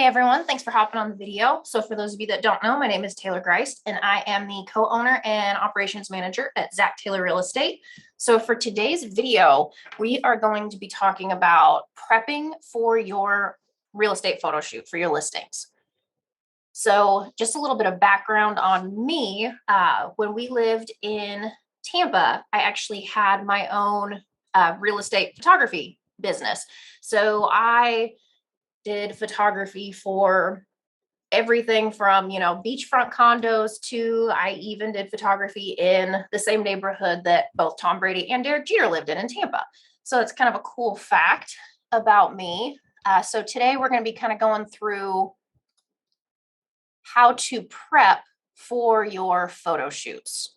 everyone, thanks for hopping on the video. So for those of you that don't know, my name is Taylor Greist and I am the co-owner and operations manager at Zach Taylor Real Estate. So for today's video, we are going to be talking about prepping for your real estate photo shoot for your listings. So just a little bit of background on me. When we lived in Tampa, I actually had my own real estate photography business. So I did photography for everything from, beachfront condos to I even did photography in the same neighborhood that both Tom Brady and Derek Jeter lived in Tampa. So it's kind of a cool fact about me. So today we're going to be kind of going through how to prep for your photo shoots.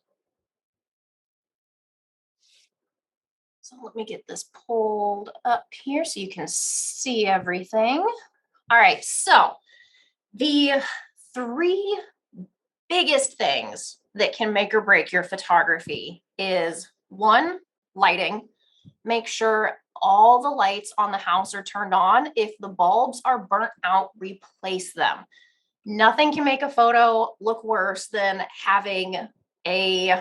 So let me get this pulled up here so you can see everything. All right, so the three biggest things that can make or break your photography is one, lighting. Make sure all the lights on the house are turned on. If the bulbs are burnt out, replace them. Nothing can make a photo look worse than having a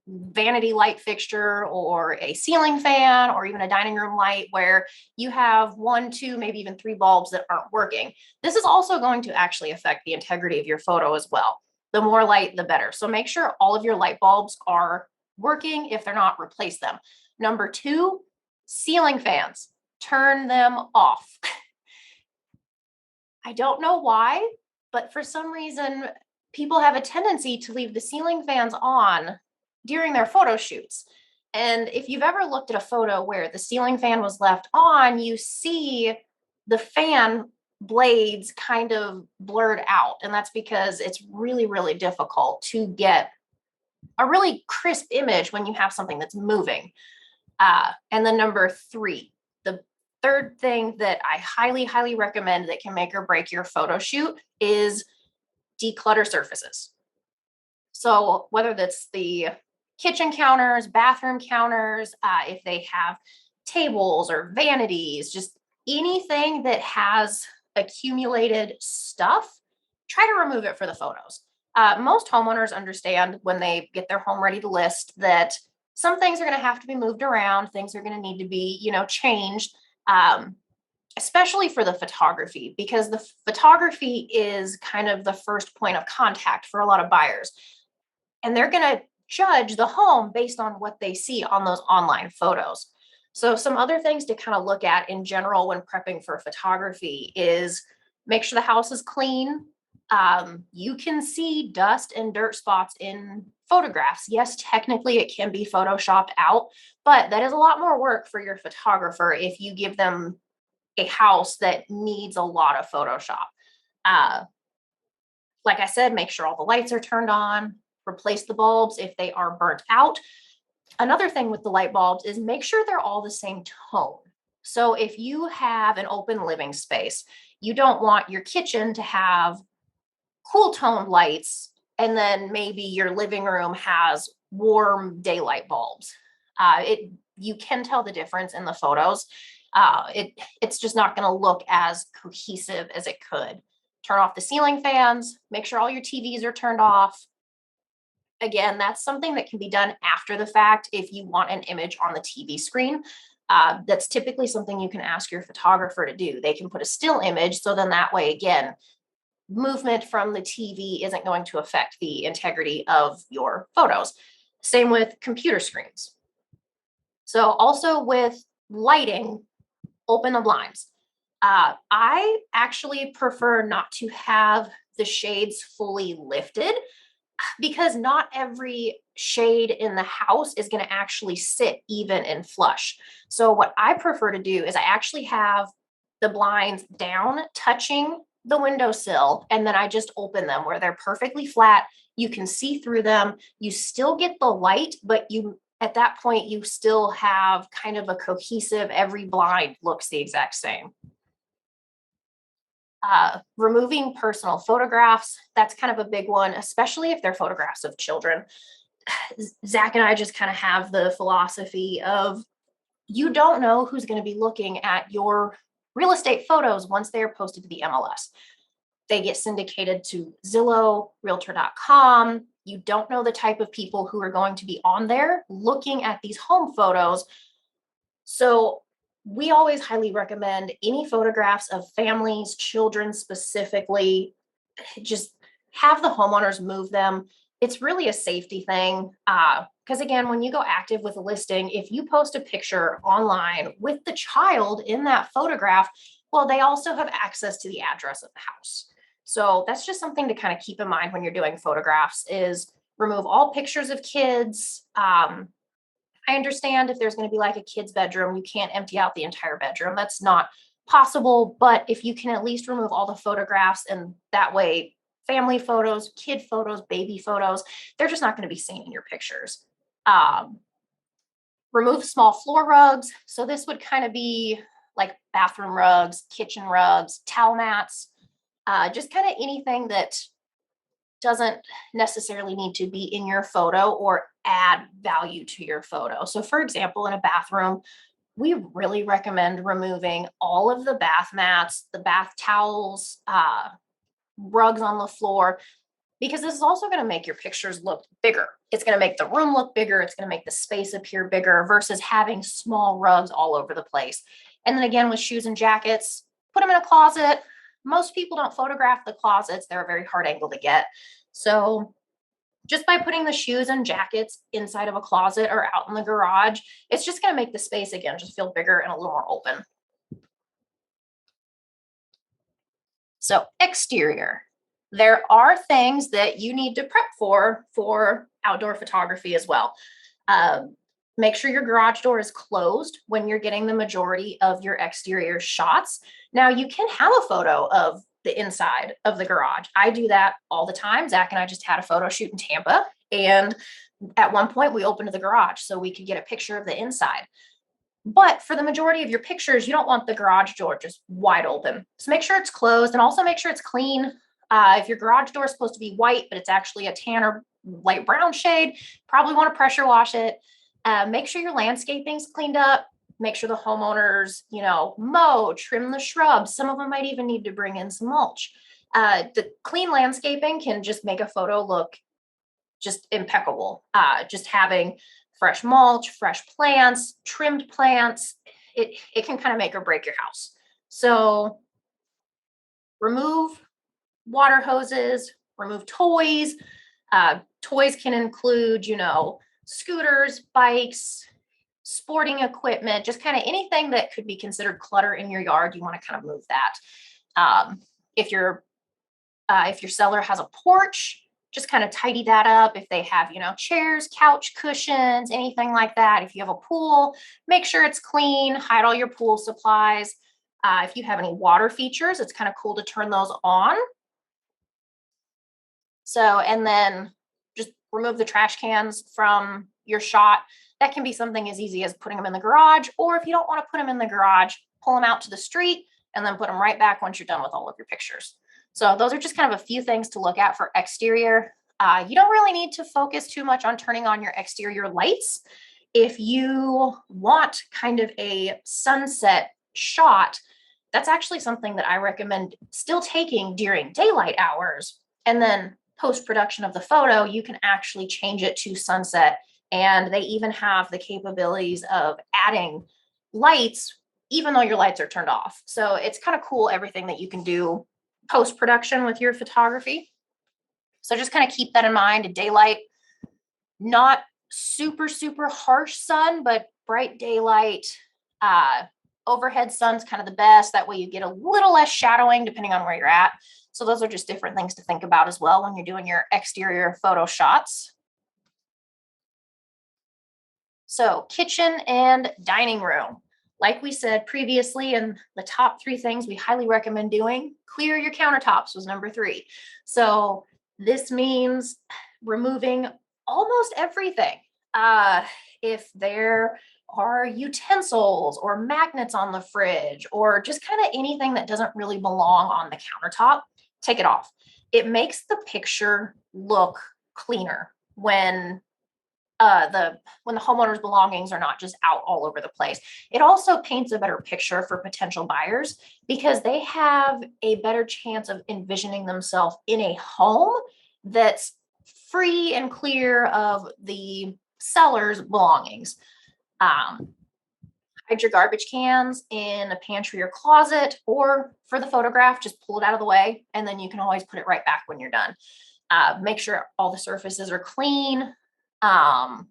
vanity light fixture or a ceiling fan or even a dining room light where you have one, two, maybe even three bulbs that aren't working. This is also going to actually affect the integrity of your photo as well. The more light, the better. So make sure all of your light bulbs are working. If they're not, replace them. Number two, ceiling fans. Turn them off. I don't know why, but for some reason, people have a tendency to leave the ceiling fans on during their photo shoots. And if you've ever looked at a photo where the ceiling fan was left on, you see the fan blades kind of blurred out. And that's because it's really, really difficult to get a really crisp image when you have something that's moving. And then number three, the third thing that I highly, highly recommend that can make or break your photo shoot is declutter surfaces. So whether that's the kitchen counters, bathroom counters, if they have tables or vanities, just anything that has accumulated stuff, try to remove it for the photos. Most homeowners understand when they get their home ready to list that some things are going to have to be moved around, things are going to need to be, changed, especially for the photography, because the photography is kind of the first point of contact for a lot of buyers. And they're going to judge the home based on what they see on those online photos. So some other things to kind of look at in general when prepping for photography is make sure the house is clean. You can see dust and dirt spots in photographs. Yes, technically it can be photoshopped out, but that is a lot more work for your photographer if you give them a house that needs a lot of Photoshop. Like I said, make sure all the lights are turned on. Replace the bulbs if they are burnt out. Another thing with the light bulbs is make sure they're all the same tone. So if you have an open living space, you don't want your kitchen to have cool toned lights and then maybe your living room has warm daylight bulbs. You can tell the difference in the photos. It's just not going to look as cohesive as it could. Turn off the ceiling fans, make sure all your TVs are turned off. Again, that's something that can be done after the fact if you want an image on the TV screen. That's typically something you can ask your photographer to do. They can put a still image, so then that way, again, movement from the TV isn't going to affect the integrity of your photos. Same with computer screens. So also with lighting, open the blinds. I actually prefer not to have the shades fully lifted because not every shade in the house is going to actually sit even and flush. So what I prefer to do is I actually have the blinds down touching the windowsill, and then I just open them where they're perfectly flat. You can see through them. You still get the light, but at that point, you still have kind of a cohesive, every blind looks the exact same. Removing personal photographs, that's kind of a big one, especially if they're photographs of children. Zach and I just kind of have the philosophy of you don't know who's going to be looking at your real estate photos once they are posted to the MLS. They get syndicated to Zillow, Realtor.com. You don't know the type of people who are going to be on there looking at these home photos. So we always highly recommend any photographs of families, children specifically, just have the homeowners move them. It's really a safety thing. Because again, when you go active with a listing, if you post a picture online with the child in that photograph, well, they also have access to the address of the house. So that's just something to kind of keep in mind when you're doing photographs is remove all pictures of kids. I understand if there's going to be like a kid's bedroom, you can't empty out the entire bedroom. That's not possible. But if you can at least remove all the photographs, and that way, family photos, kid photos, baby photos, they're just not going to be seen in your pictures. Um, Remove small floor rugs. So this would kind of be like bathroom rugs, kitchen rugs, towel mats, just kind of anything that doesn't necessarily need to be in your photo or add value to your photo. So, for example, in a bathroom, we really recommend removing all of the bath mats, the bath towels, rugs on the floor, because this is also going to make your pictures look bigger. It's going to make the room look bigger. It's going to make the space appear bigger versus having small rugs all over the place. And then again, with shoes and jackets, put them in a closet. Most people don't photograph the closets. They're a very hard angle to get. So just by putting the shoes and jackets inside of a closet or out in the garage, it's just going to make the space again just feel bigger and a little more open. So exterior. There are things that you need to prep for outdoor photography as well. Make sure your garage door is closed when you're getting the majority of your exterior shots. Now, you can have a photo of the inside of the garage. I do that all the time. Zach and I just had a photo shoot in Tampa, and at one point we opened the garage so we could get a picture of the inside. But for the majority of your pictures, you don't want the garage door just wide open. So make sure it's closed, and also make sure it's clean. If your garage door is supposed to be white, but it's actually a tan or light brown shade, probably want to pressure wash it. Make sure your landscaping's cleaned up. Make sure the homeowners, mow, trim the shrubs. Some of them might even need to bring in some mulch. The clean landscaping can just make a photo look just impeccable. Just having fresh mulch, fresh plants, trimmed plants, it can kind of make or break your house. So remove water hoses, remove toys. Toys can include, scooters, bikes, sporting equipment, just kind of anything that could be considered clutter in your yard. You want to kind of move that. If your seller has a porch, just kind of tidy that up. If they have, chairs, couch cushions, anything like that. If you have a pool, make sure it's clean, hide all your pool supplies. If you have any water features, it's kind of cool to turn those on. So, and then just remove the trash cans from your shot. That can be something as easy as putting them in the garage, or if you don't want to put them in the garage, pull them out to the street and then put them right back once you're done with all of your pictures. So those are just kind of a few things to look at for exterior. You don't really need to focus too much on turning on your exterior lights. If you want kind of a sunset shot, that's actually something that I recommend still taking during daylight hours. And then post-production of the photo, you can actually change it to sunset. And they even have the capabilities of adding lights, even though your lights are turned off. So it's kind of cool, everything that you can do post-production with your photography. So just kind of keep that in mind. Daylight, not super, super harsh sun, but bright daylight. Overhead sun's kind of the best. That way you get a little less shadowing depending on where you're at. So those are just different things to think about as well when you're doing your exterior photo shots. So kitchen and dining room. Like we said previously, in the top 3 things we highly recommend doing, clear your countertops was number 3. So this means removing almost everything. If there are utensils or magnets on the fridge or just kind of anything that doesn't really belong on the countertop, take it off. It makes the picture look cleaner when when the homeowner's belongings are not just out all over the place. It also paints a better picture for potential buyers because they have a better chance of envisioning themselves in a home that's free and clear of the seller's belongings. Um, Hide your garbage cans in a pantry or closet, or for the photograph, just pull it out of the way, and then you can always put it right back when you're done. Make sure all the surfaces are clean. Um,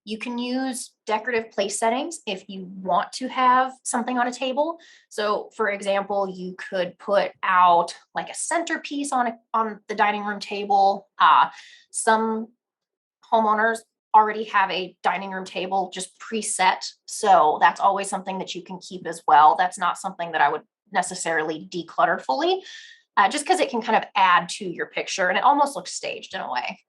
you can use decorative place settings if you want to have something on a table. So, for example, you could put out like a centerpiece on the dining room table. Some homeowners already have a dining room table just preset, so that's always something that you can keep as well. That's not something that I would necessarily declutter fully, just because it can kind of add to your picture and it almost looks staged in a way.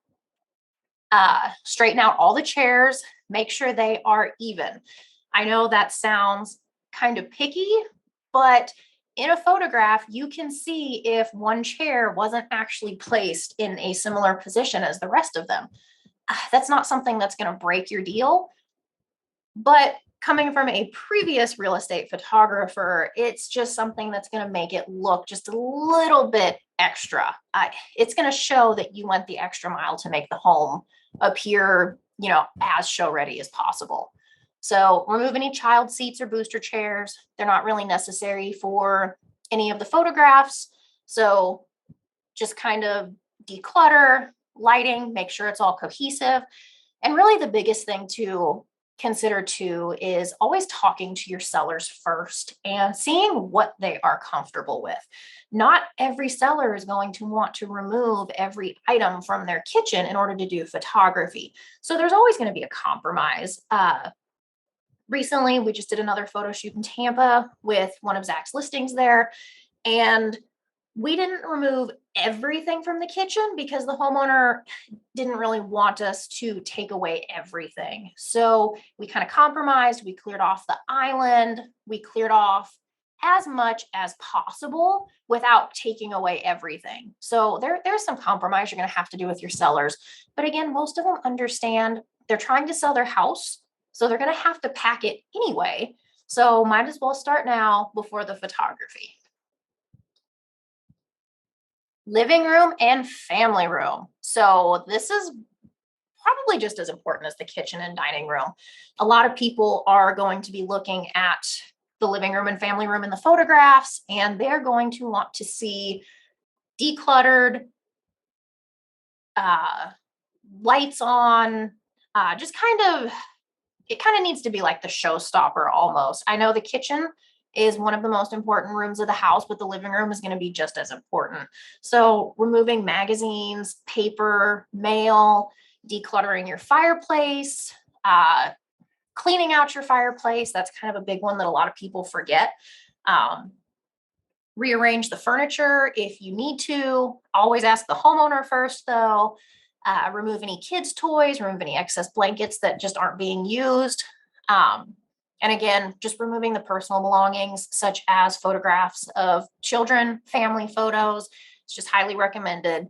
Straighten out all the chairs, make sure they are even. I know that sounds kind of picky, but in a photograph, you can see if one chair wasn't actually placed in a similar position as the rest of them. That's not something that's going to break your deal. But coming from a previous real estate photographer, it's just something that's going to make it look just a little bit extra. It's going to show that you went the extra mile to make the home appear, as show ready as possible. So remove any child seats or booster chairs. They're not really necessary for any of the photographs. So just kind of declutter, lighting, make sure it's all cohesive. And really the biggest thing to consider too is always talking to your sellers first and seeing what they are comfortable with. Not every seller is going to want to remove every item from their kitchen in order to do photography. So there's always going to be a compromise. Recently, we just did another photo shoot in Tampa with one of Zach's listings there. And we didn't remove everything from the kitchen because the homeowner didn't really want us to take away everything. So we kind of compromised. We cleared off the island. We cleared off as much as possible without taking away everything. So there's some compromise you're going to have to do with your sellers. But again, most of them understand they're trying to sell their house. So they're going to have to pack it anyway. So might as well start now before the photography. Living room and family room. So this is probably just as important as the kitchen and dining room. A lot of people are going to be looking at the living room and family room in the photographs, and they're going to want to see decluttered, uh, lights on, just it kind of needs to be like the showstopper almost. I know the kitchen is one of the most important rooms of the house, but the living room is going to be just as important. So removing magazines, paper, mail, decluttering your fireplace, cleaning out your fireplace. That's kind of a big one that a lot of people forget. Rearrange the furniture if you need to. Always ask the homeowner first, though. Remove any kids' toys, remove any excess blankets that just aren't being used. And again, just removing the personal belongings, such as photographs of children, family photos. It's just highly recommended.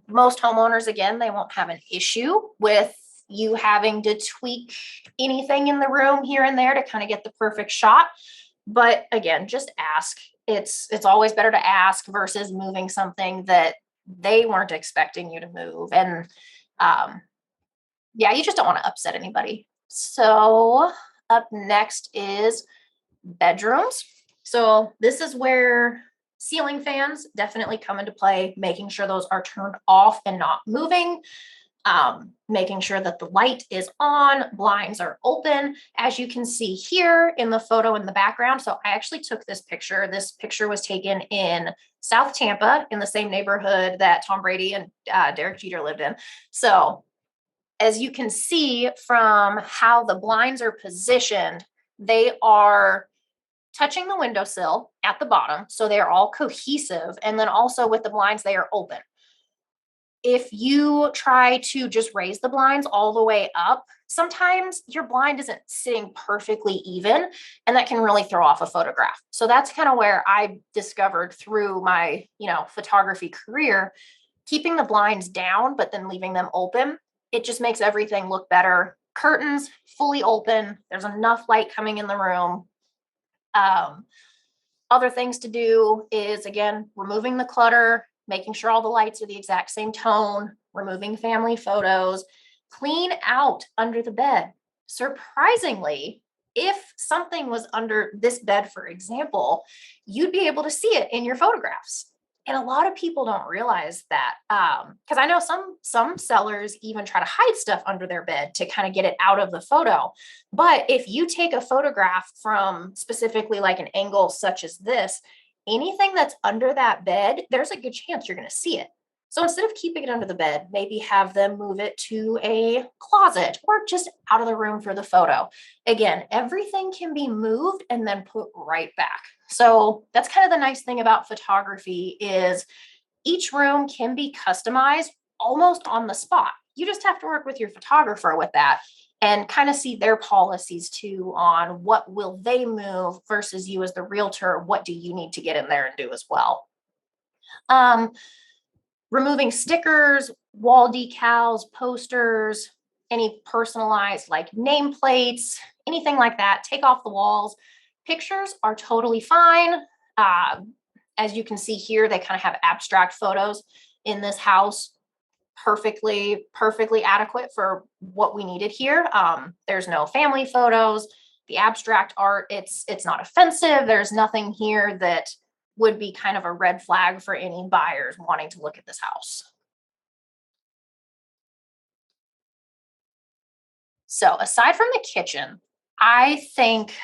Most homeowners, again, they won't have an issue with you having to tweak anything in the room here and there to kind of get the perfect shot. But again, just ask. It's always better to ask versus moving something that they weren't expecting you to move. And you just don't want to upset anybody. So up next is bedrooms. So this is where ceiling fans definitely come into play, making sure those are turned off and not moving. Making sure that the light is on, blinds are open, as you can see here in the photo in the background. So I actually took this picture. This picture was taken in South Tampa, in the same neighborhood that Tom Brady and Derek Jeter lived in. So as you can see from how the blinds are positioned, they are touching the windowsill at the bottom. So they are all cohesive. And then also with the blinds, they are open. If you try to just raise the blinds all the way up, sometimes your blind isn't sitting perfectly even, and that can really throw off a photograph. So that's kind of where I discovered through my, photography career, keeping the blinds down, but then leaving them open It just makes everything look better. Curtains fully open. There's enough light coming in the room. Um, Other things to do is, again, removing the clutter, making sure all the lights are the exact same tone, removing family photos, clean out under the bed. Surprisingly, if something was under this bed, for example, you'd be able to see it in your photographs. And a lot of people don't realize that, because I know some sellers even try to hide stuff under their bed to kind of get it out of the photo. But if you take a photograph from specifically like an angle such as this, anything that's under that bed, there's a good chance you're going to see it. So instead of keeping it under the bed, maybe have them move it to a closet or just out of the room for the photo. Again, everything can be moved and then put right back. So that's kind of the nice thing about photography is each room can be customized almost on the spot. You just have to work with your photographer with that and kind of see their policies too on what will they move versus you as the realtor. What do you need to get in there and do as well? Um, Removing stickers, wall decals, posters, any personalized like nameplates, anything like that, take off the walls. Pictures are totally fine. Uh, as you can see here, they kind of have abstract photos in this house, perfectly adequate for what we needed here. There's no family photos. The abstract art, it's not offensive. There's nothing here that would be kind of a red flag for any buyers wanting to look at this house. So aside from the kitchen, I think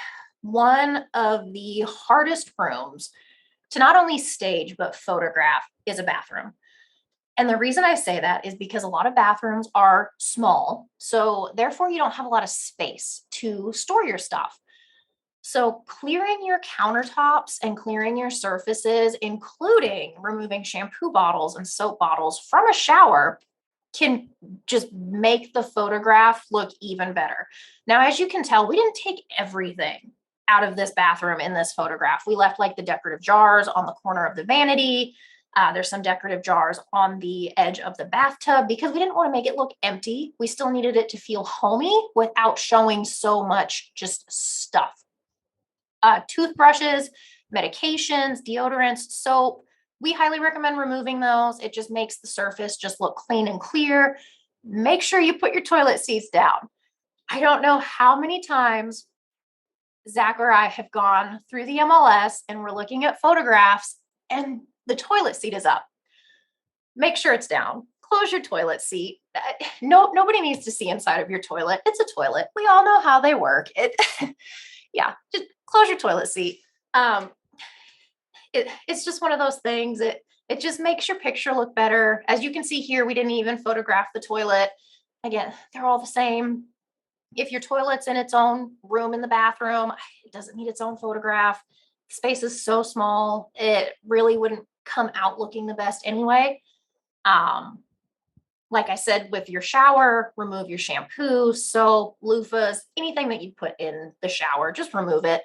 one of the hardest rooms to not only stage but photograph is a bathroom. And the reason I say that is because a lot of bathrooms are small. So therefore you don't have a lot of space to store your stuff. So clearing your countertops and clearing your surfaces, including removing shampoo bottles and soap bottles from a shower, can just make the photograph look even better. Now, as you can tell, we didn't take everything out of this bathroom in this photograph. We left like the decorative jars on the corner of the vanity. There's some decorative jars on the edge of the bathtub because we didn't want to make it look empty. We still needed it to feel homey without showing so much just stuff. Toothbrushes, medications, deodorants, soap. We highly recommend removing those. It just makes the surface just look clean and clear. Make sure you put your toilet seats down. I don't know how many times Zach or I have gone through the MLS and we're looking at photographs and the toilet seat is up. Make sure it's down. Close your toilet seat. No, nobody needs to see inside of your toilet. It's a toilet. We all know how they work. Yeah, just close your toilet seat. Um, it's just one of those things. It just makes your picture look better. As you can see here, we didn't even photograph the toilet. Again, they're all the same. If your toilet's in its own room in the bathroom, it doesn't need its own photograph. The space is so small, it really wouldn't come out looking the best anyway. Um, like I said, with your shower, remove your shampoo, soap, loofahs, anything that you put in the shower, just remove it.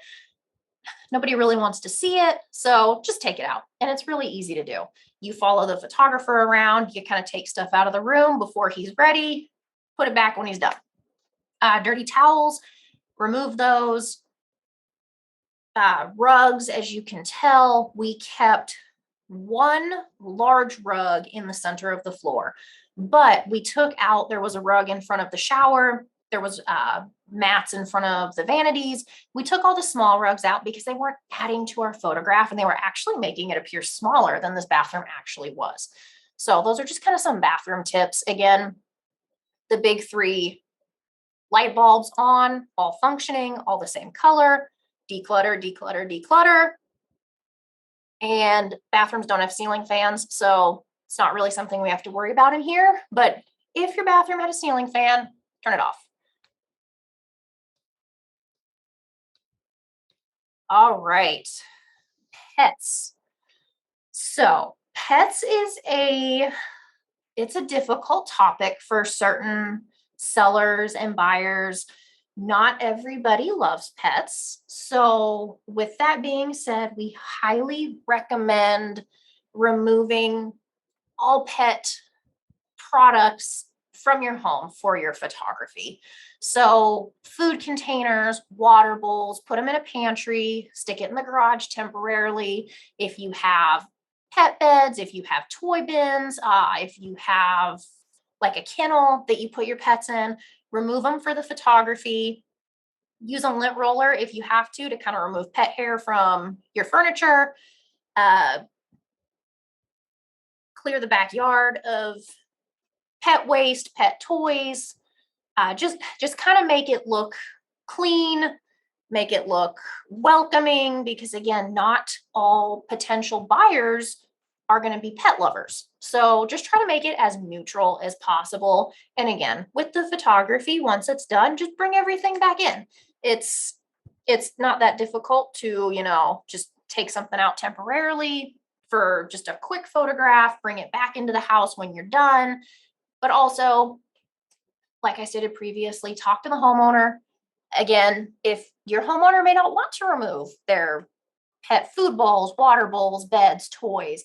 Nobody really wants to see it, so just take it out. And it's really easy to do. You follow the photographer around, you kind of take stuff out of the room before he's ready, put it back when he's done. Dirty towels, remove those. Rugs, as you can tell, we kept one large rug in the center of the floor, but we took out, there was a rug in front of the shower. There was mats in front of the vanities. We took all the small rugs out because they weren't adding to our photograph and they were actually making it appear smaller than this bathroom actually was. So those are just kind of some bathroom tips. Again, the big three: light bulbs on, all functioning, all the same color, declutter, declutter, declutter. And bathrooms don't have ceiling fans, so it's not really something we have to worry about in here. But if your bathroom had a ceiling fan, turn it off. All right, pets. So pets is it's a difficult topic for certain sellers and buyers. Not everybody loves pets. So, with that being said, we highly recommend removing all pet products from your home for your photography. So food containers, water bowls, put them in a pantry, stick it in the garage temporarily. If you have pet beds, if you have toy bins, if you have like a kennel that you put your pets in, remove them for the photography. Use a lint roller if you have to kind of remove pet hair from your furniture. Uh, Clear the backyard of pet waste, pet toys. Just kind of make it look clean, make it look welcoming, because again, not all potential buyers are going to be pet lovers. So just try to make it as neutral as possible. And again, with the photography, once it's done, just bring everything back in. It's not that difficult to, just take something out temporarily for just a quick photograph, bring it back into the house when you're done. But also, like I stated previously, talk to the homeowner. Again, if your homeowner may not want to remove their pet food bowls, water bowls, beds, toys,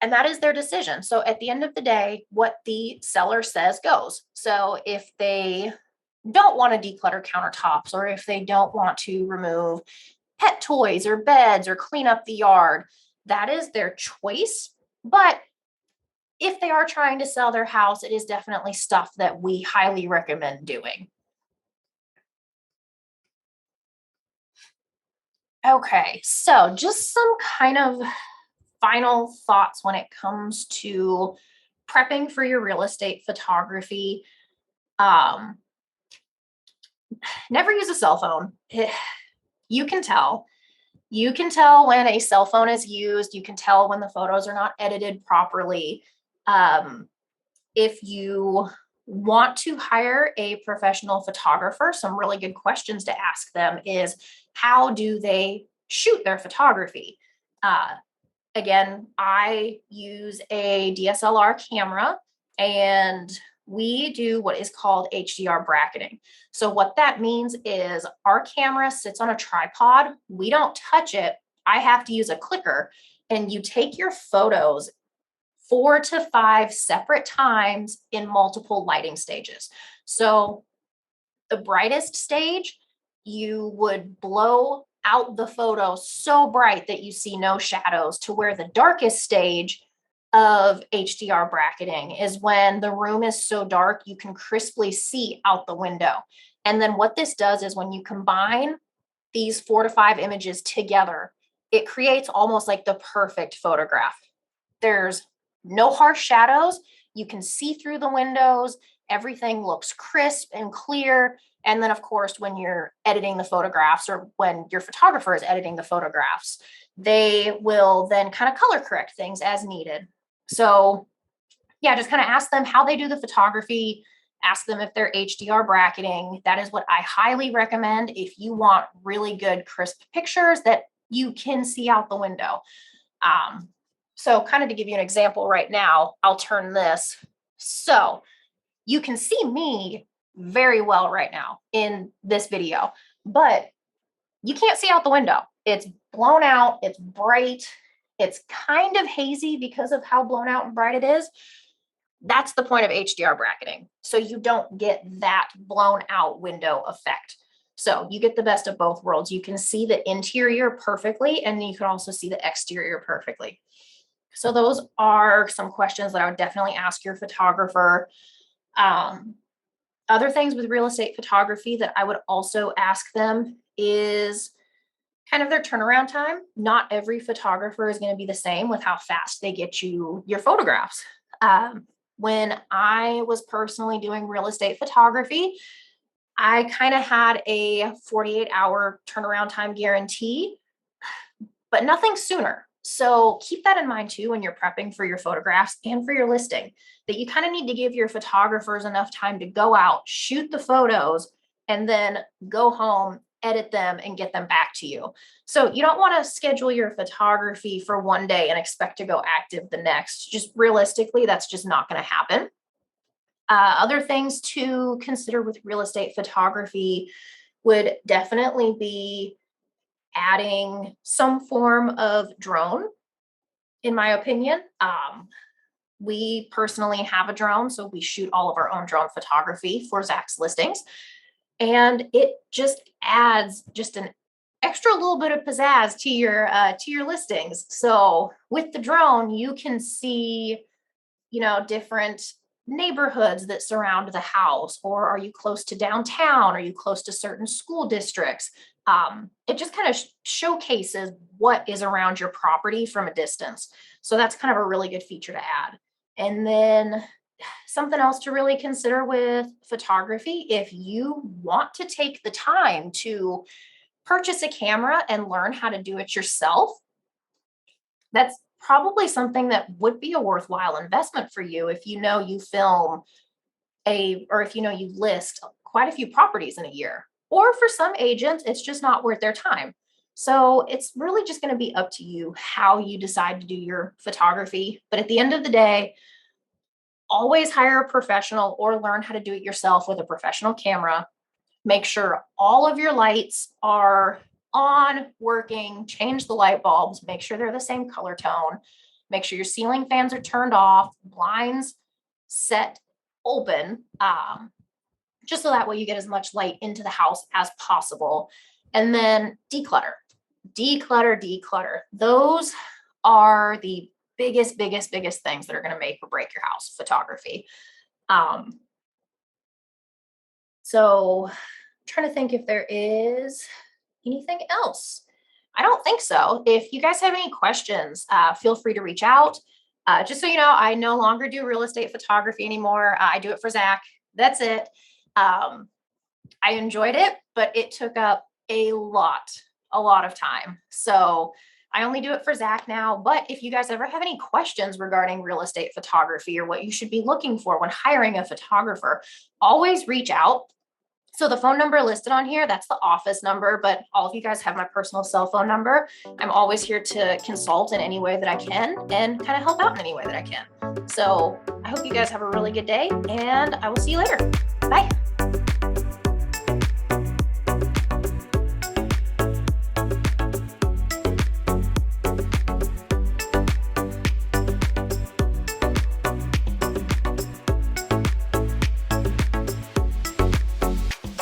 and that is their decision. So at the end of the day, what the seller says goes. So if they don't want to declutter countertops, or if they don't want to remove pet toys or beds or clean up the yard, that is their choice. But if they are trying to sell their house, it is definitely stuff that we highly recommend doing. Okay, so just some kind of final thoughts when it comes to prepping for your real estate photography. Um, Never use a cell phone. You can tell. You can tell when a cell phone is used. You can tell when the photos are not edited properly. Um, if you want to hire a professional photographer, some really good questions to ask them is, how do they shoot their photography? Again, I use a DSLR camera, and we do what is called HDR bracketing. So what that means is our camera sits on a tripod. We don't touch it. I have to use a clicker, and you take your photos 4 to 5 separate times in multiple lighting stages. So the brightest stage, you would blow out the photo so bright that you see no shadows, to where the darkest stage of HDR bracketing is when the room is so dark you can crisply see out the window. And then what this does is, when you combine these 4 to 5 images together, it creates almost like the perfect photograph. There's no harsh shadows. You can see through the windows. Everything looks crisp and clear. And then, of course, when you're editing the photographs, or when your photographer is editing the photographs, they will then kind of color correct things as needed. So, yeah, just kind of ask them how they do the photography. Ask them if they're HDR bracketing. That is what I highly recommend if you want really good, crisp pictures that you can see out the window. So kind of to give you an example right now, I'll turn this. So you can see me very well right now in this video, but you can't see out the window. It's blown out, it's bright, it's kind of hazy because of how blown out and bright it is. That's the point of HDR bracketing. So you don't get that blown out window effect. So you get the best of both worlds. You can see the interior perfectly, and you can also see the exterior perfectly. So those are some questions that I would definitely ask your photographer. Other things with real estate photography that I would also ask them is kind of their turnaround time. Not every photographer is going to be the same with how fast they get you your photographs. When I was personally doing real estate photography, I kind of had a 48-hour turnaround time guarantee, but nothing sooner. So keep that in mind too when you're prepping for your photographs and for your listing, that you kind of need to give your photographers enough time to go out, shoot the photos, and then go home, edit them, and get them back to you. So you don't want to schedule your photography for one day and expect to go active the next. Just realistically, that's just not going to happen. Other things to consider with real estate photography would definitely be adding some form of drone, in my opinion. We personally have a drone, so we shoot all of our own drone photography for Zach's listings. And it just adds just an extra little bit of pizzazz to your listings. So with the drone, you can see, different neighborhoods that surround the house, or are you close to downtown? Are you close to certain school districts? It just kind of showcases what is around your property from a distance. So that's kind of a really good feature to add. And then something else to really consider with photography, if you want to take the time to purchase a camera and learn how to do it yourself, that's probably something that would be a worthwhile investment for you if you film or if you list quite a few properties in a year. Or for some agents, it's just not worth their time. So it's really just going to be up to you how you decide to do your photography. But at the end of the day, always hire a professional or learn how to do it yourself with a professional camera. Make sure all of your lights are on, working, change the light bulbs, make sure they're the same color tone, make sure your ceiling fans are turned off, blinds set open, just so that way you get as much light into the house as possible. And then declutter. Those are the biggest things that are going to make or break your house photography. So I'm trying to think if there is anything else. I don't think so. If you guys have any questions, feel free to reach out. Just so you know, I no longer do real estate photography anymore. I do it for Zach. That's it. I enjoyed it, but it took up a lot of time. So I only do it for Zach now. But if you guys ever have any questions regarding real estate photography or what you should be looking for when hiring a photographer, always reach out. So the phone number listed on here, that's the office number, but all of you guys have my personal cell phone number. I'm always here to consult in any way that I can and kind of help out in any way that I can. So I hope you guys have a really good day, and I will see you later. Bye.